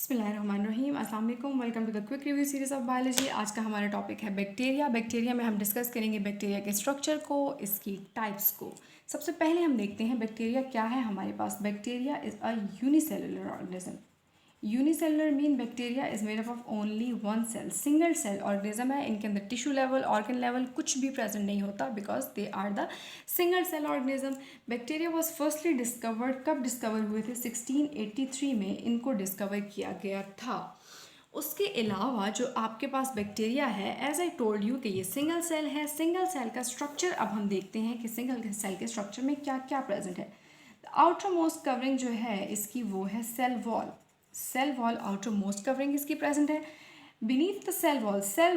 बिस्मिल्लाहिर्रहमानिर्रहीम, अस्सलाम वालेकुम। Welcome to the quick review series of biology. आज का हमारा टॉपिक है बैक्टीरिया। बैक्टीरिया में हम डिस्कस करेंगे बैक्टीरिया के स्ट्रक्चर को, इसकी टाइप्स को। सबसे पहले हम देखते हैं बैक्टीरिया क्या है हमारे पास। Bacteria is a unicellular organism. Unicellular mean bacteria is made up of only one cell, single cell organism है। इनके अंदर टिश्यू लेवल, ऑर्गन लेवल कुछ भी प्रेजेंट नहीं होता because they are the single cell organism. Bacteria was firstly discovered, कब discover हुए थे? 1683 में इनको डिस्कवर किया गया था। उसके अलावा जो आपके पास बैक्टीरिया है, एज आई टोल्ड यू कि ये सिंगल सेल है। सिंगल सेल का स्ट्रक्चर अब हम देखते हैं कि सिंगल सेल के स्ट्रक्चर में क्या क्या प्रेजेंट है। आउटर मोस्ट कवरिंग जो है इसकी वो है cell wall. Cell wall outermost covering इसकी प्रेजेंट है। बीनीथ द सेल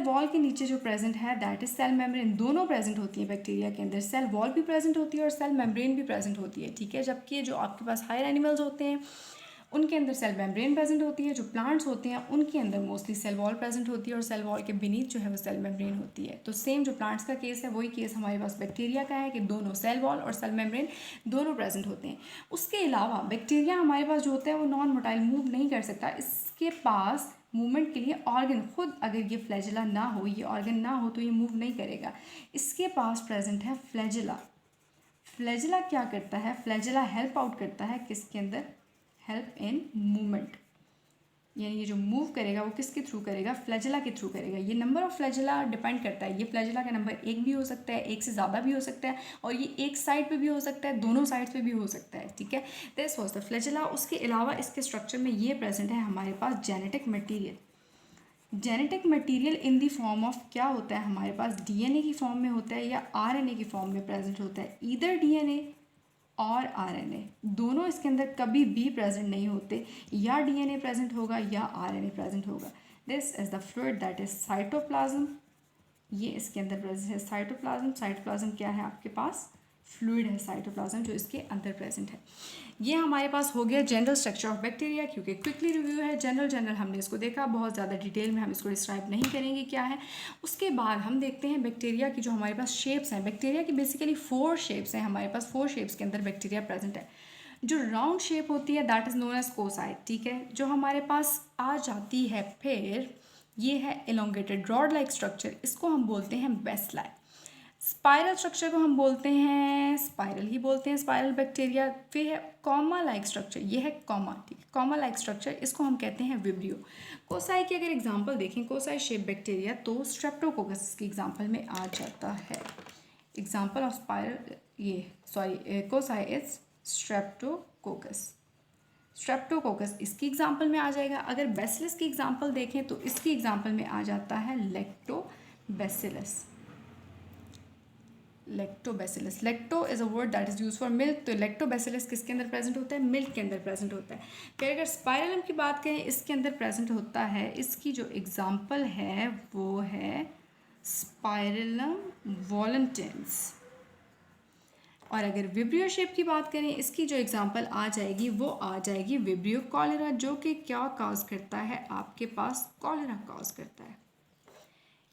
वॉल के नीचे जो प्रेजेंट है दैट इज सेल मेम्ब्रेन। दोनों प्रेजेंट होती है बैक्टीरिया के अंदर, सेल वॉल भी प्रेजेंट होती है और सेल मेम्ब्रेन भी प्रेजेंट होती है, ठीक है। जबकि जो आपके पास हायर एनिमल्स होते हैं उनके अंदर सेल मेम्ब्रेन प्रेजेंट होती है। जो प्लांट्स होते हैं उनके अंदर मोस्टली सेल वॉल प्रेजेंट होती है और सेल वॉल के बीनीथ जो है वो सेल मेम्ब्रेन होती है। तो सेम जो प्लांट्स का केस है वही केस हमारे पास बैक्टीरिया का है कि दोनों सेल वॉल और सेल मेम्ब्रेन दोनों प्रेजेंट होते हैं। उसके अलावा बैक्टीरिया हमारे पास जो होता है वो नॉन मोटाइल, मूव नहीं कर सकता। इसके पास मूवमेंट के लिए ऑर्गन, खुद अगर ये फ्लैजिला ना हो, ये ऑर्गन ना हो तो ये मूव नहीं करेगा। इसके पास प्रेजेंट है फ्लैजिला। फ्लैजिला क्या करता है? फ्लैजिला हेल्प आउट करता है किसके अंदर? हेल्प इन मूवमेंट, यानी ये जो मूव करेगा वो किसके थ्रू करेगा? फ्लैजिला के थ्रू करेगा। ये नंबर ऑफ फ्लैजिला डिपेंड करता है। ये फ्लैजिला का नंबर एक भी हो सकता है, एक से ज़्यादा भी हो सकता है, और ये एक साइड पे भी हो सकता है, दोनों साइड पे भी हो सकता है, ठीक है। This was the flagella. उसके अलावा इसके स्ट्रक्चर में ये प्रेजेंट है हमारे पास genetic material. Genetic material in the form of क्या होता है हमारे पास? डीएनए की फॉर्म में होता है या आरएनए की फॉर्म में प्रेजेंट होता है। ईदर डीएनए और आरएनए, दोनों इसके अंदर कभी भी प्रेजेंट नहीं होते। या डीएनए प्रेजेंट होगा या आरएनए प्रेजेंट होगा। This is the fluid that is cytoplasm. ये इसके अंदर प्रेजेंट है साइटोप्लाज्म। साइटोप्लाज्म क्या है आपके पास? फ्लूइड है साइटोप्लाज्म जो इसके अंदर प्रेजेंट है। ये हमारे पास हो गया जनरल स्ट्रक्चर ऑफ बैक्टीरिया। क्योंकि क्विकली रिव्यू है, जनरल हमने इसको देखा, बहुत ज़्यादा डिटेल में हम इसको डिस्क्राइब नहीं करेंगे क्या है। उसके बाद हम देखते हैं बैक्टीरिया की जो हमारे पास शेप्स हैं। बैक्टीरिया की बेसिकली 4 शेप्स हैं हमारे पास। 4 शेप्स के अंदर बैक्टीरिया प्रेजेंट है। जो राउंड शेप होती है दैट इज़ नोन एज कोसाइट, ठीक है। जो हमारे पास आ जाती है फिर ये है एलोंगेटेड रॉड लाइक स्ट्रक्चर, इसको हम बोलते हैं बेसलाई। स्पाइरल स्ट्रक्चर को हम बोलते हैं स्पाइरल ही बोलते हैं, स्पाइरल बैक्टीरिया। फिर है कॉमा लाइक स्ट्रक्चर, ये है कॉमा, ठीक है। कॉमा लाइक स्ट्रक्चर इसको हम कहते हैं विब्रियो। कोसाई की अगर एग्जांपल देखें, कोसाई शेप बैक्टीरिया, तो स्ट्रेप्टोकोकस की एग्जांपल में आ जाता है। एग्जांपल ऑफ स्पाइरल, ये sorry Kosai is Streptococcus. Streptococcus इसकी एग्जांपल में आ जाएगा। अगर बेसिलस की एग्जांपल देखें तो इसकी एग्जांपल में आ जाता है lactobacillus. Lactobacillus, lacto is a word that is use for milk. तो लैक्टोबैसिलस किसके अंदर प्रेजेंट होता है? मिल्क के अंदर प्रेजेंट होता है। फिर अगर स्पाइरलम की बात करें, इसके अंदर प्रेजेंट होता है, इसकी जो एग्जांपल है वो है स्पाइरलम वॉलंटेंस। और अगर विब्रियो शेप की बात करें, इसकी जो एग्जांपल आ जाएगी वो आ जाएगी विब्रियो कॉलेरा, जो कि क्या कॉज करता है? आपके पास कॉलेरा कॉज करता है।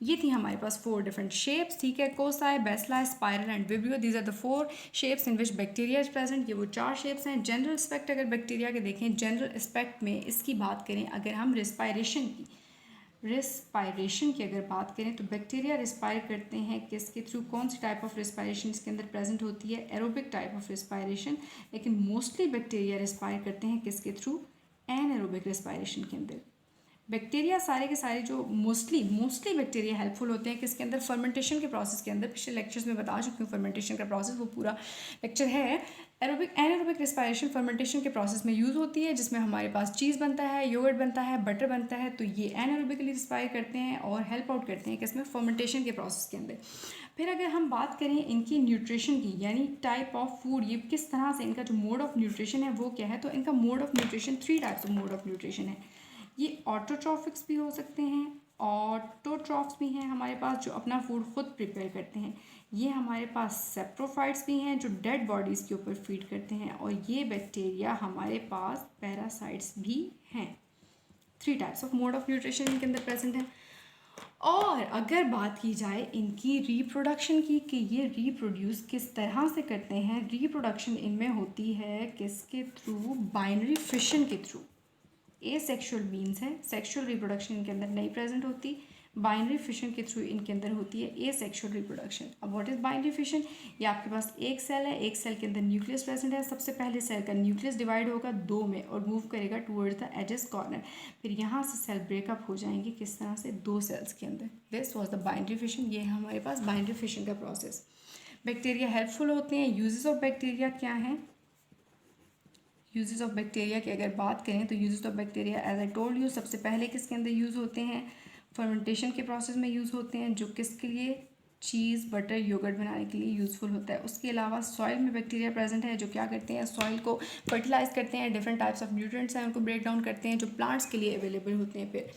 ये थी हमारे पास 4 डिफरेंट शेप्स, ठीक है। Cocci, bacilli, spiral and vibrio, these are the 4 shapes in which bacteria is present. ये वो 4 शेप्स हैं। जनरल एस्पेक्ट अगर बैक्टीरिया के देखें, जनरल एस्पेक्ट में इसकी बात करें, अगर हम रिस्पायरेशन की अगर बात करें तो बैक्टीरिया रिस्पायर करते हैं किसके थ्रू? कौन सी टाइप ऑफ रिस्पायरेशन इसके अंदर प्रेजेंट होती है? Aerobic type of respiration. लेकिन मोस्टली बैक्टीरिया रिस्पायर करते हैं किसके थ्रू? एनएरोबिक रिस्पायरेशन के अंदर। बैक्टीरिया सारे के सारे जो मोस्टली बैक्टीरिया हेल्पफुल होते हैं किसके अंदर? फर्मेंटेशन के प्रोसेस के अंदर। पिछले लेक्चर्स में बता चुकी हूँ फर्मेंटेशन का प्रोसेस, वो पूरा लेक्चर है। एनारोबिक रिस्पायरेशन फर्मेंटेशन के प्रोसेस में यूज़ होती है, जिसमें हमारे पास चीज़ बनता है, योगर्ट बनता है, बटर बनता है। तो ये एनारोबिकली रिस्पायर करते हैं और हेल्प आउट करते हैं किसमें? फर्मेंटेशन के प्रोसेस के अंदर। फिर अगर हम बात करें इनकी न्यूट्रिशन की, यानी टाइप ऑफ फूड, ये किस तरह से इनका जो मोड ऑफ न्यूट्रिशन है वो क्या है, तो इनका mode of nutrition 3 types of mode of nutrition है। ये ऑटोट्रॉफिक्स भी हो सकते हैं, ऑटोट्रॉफ्स भी हैं हमारे पास जो अपना फूड खुद प्रिपेयर करते हैं। ये हमारे पास सेप्रोफाइट्स भी हैं जो डेड बॉडीज़ के ऊपर फीड करते हैं। और ये बैक्टीरिया हमारे पास पैरासाइट्स भी हैं। 3 types of mode of nutrition इनके अंदर प्रेजेंट है। और अगर बात की जाए इनकी रिप्रोडक्शन की कि ये रिप्रोड्यूस किस तरह से करते हैं, रिप्रोडक्शन इनमें होती है किसके थ्रू? बाइनरी फिशन के थ्रू। एसेक्सुअल मीन्स है सेक्सुअल रिप्रोडक्शन इनके अंदर नहीं प्रेजेंट होती, बाइनरी फिशन के थ्रू इनके अंदर होती है एसेक्सुअल रिप्रोडक्शन। अब व्हाट इज बाइनरी फिशन? ये आपके पास एक सेल है, एक सेल के अंदर न्यूक्लियस प्रेजेंट है। सबसे पहले सेल का न्यूक्लियस डिवाइड होगा दो में और मूव करेगा टूवर्ड्स द एजेस कॉर्नर, फिर यहाँ से सेल ब्रेकअप हो जाएंगे किस तरह से, दो सेल्स के अंदर। This was the binary fission. ये है हमारे पास बाइनरी फिशन का प्रोसेस। बैक्टीरिया हेल्पफुल होते हैं। यूजेस ऑफ बैक्टीरिया क्या हैं? यूजेस ऑफ बैक्टीरिया की अगर बात करें तो uses of bacteria as I told you, सबसे पहले किसके अंदर यूज़ होते हैं? फर्मेंटेशन के प्रोसेस में यूज़ होते हैं, जो किसके लिए? चीज़, बटर, योगर्ट बनाने के लिए यूज़फुल होता है। उसके अलावा सॉइल में बैक्टीरिया प्रेजेंट है जो क्या करते हैं? सॉइल को फर्टिलाइज करते हैं, डिफरेंट टाइप्स ऑफ न्यूट्रिएंट्स हैं उनको ब्रेक डाउन करते हैं जो प्लांट्स के लिए अवेलेबल होते हैं। फिर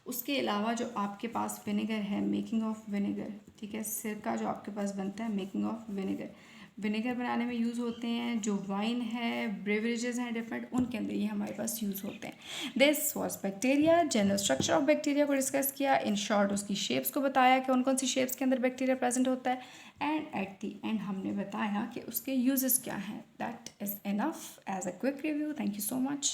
उसके अलावा जो आपके पास विनेगर है, मेकिंग ऑफ विनेगर, ठीक है, सिरका जो आपके पास बनता है, मेकिंग ऑफ विनेगर, विनेगर बनाने में यूज़ होते हैं। जो वाइन है, ब्रेवरेजेस हैं डिफरेंट, उनके अंदर ये हमारे पास यूज़ होते हैं। This was bacteria. General structure of bacteria को डिस्कस किया, इन शॉर्ट उसकी शेप्स को बताया कि कौन कौन सी शेप्स के अंदर बैक्टीरिया प्रेजेंट होता है, एंड एट दी एंड हमने बताया कि उसके यूजेस क्या हैं। That is enough as a quick review. Thank you so much.